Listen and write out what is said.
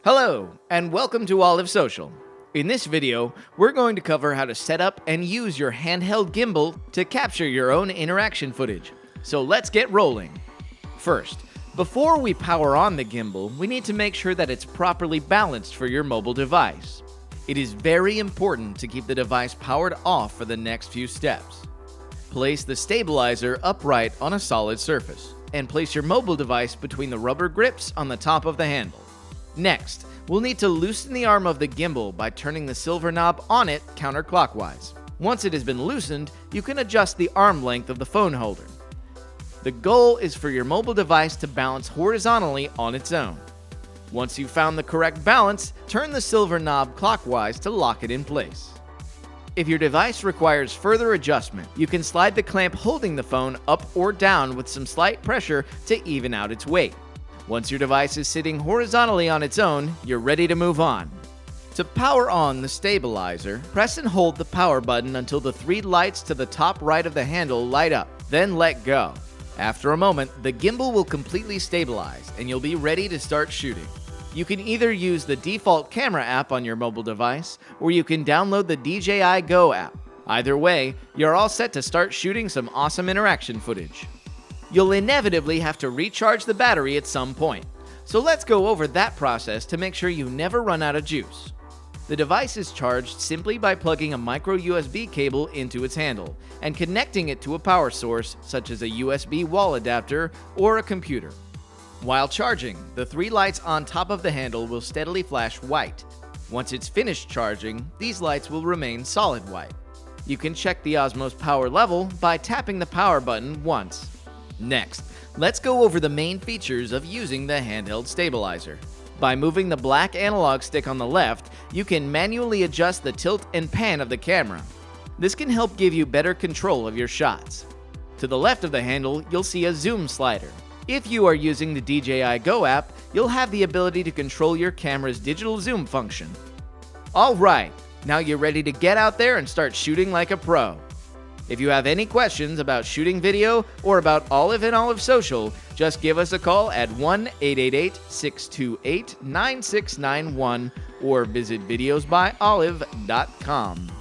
Hello, and welcome to Olive Social. In this video, we're going to cover how to set up and use your handheld gimbal to capture your own interaction footage. So let's get rolling. First, before we power on the gimbal, we need to make sure that it's properly balanced for your mobile device. It is very important to keep the device powered off for the next few steps. Place the stabilizer upright on a solid surface, and place your mobile device between the rubber grips on the top of the handle. Next, we'll need to loosen the arm of the gimbal by turning the silver knob on it counterclockwise. Once it has been loosened, you can adjust the arm length of the phone holder. The goal is for your mobile device to balance horizontally on its own. Once you've found the correct balance, turn the silver knob clockwise to lock it in place. If your device requires further adjustment, you can slide the clamp holding the phone up or down with some slight pressure to even out its weight. Once your device is sitting horizontally on its own, you're ready to move on. To power on the stabilizer, press and hold the power button until the three lights to the top right of the handle light up, then let go. After a moment, the gimbal will completely stabilize and you'll be ready to start shooting. You can either use the default camera app on your mobile device, or you can download the DJI Go app. Either way, you're all set to start shooting some awesome interaction footage. You'll inevitably have to recharge the battery at some point, so let's go over that process to make sure you never run out of juice. The device is charged simply by plugging a micro USB cable into its handle and connecting it to a power source such as a USB wall adapter or a computer. While charging, the three lights on top of the handle will steadily flash white. Once it's finished charging, these lights will remain solid white. You can check the Osmo's power level by tapping the power button once. Next, let's go over the main features of using the handheld stabilizer. By moving the black analog stick on the left, you can manually adjust the tilt and pan of the camera. This can help give you better control of your shots. To the left of the handle, you'll see a zoom slider. If you are using the DJI Go app, you'll have the ability to control your camera's digital zoom function. Alright, now you're ready to get out there and start shooting like a pro. If you have any questions about shooting video or about Olive and Olive Social, just give us a call at 1-888-628-9691 or visit videosbyolive.com.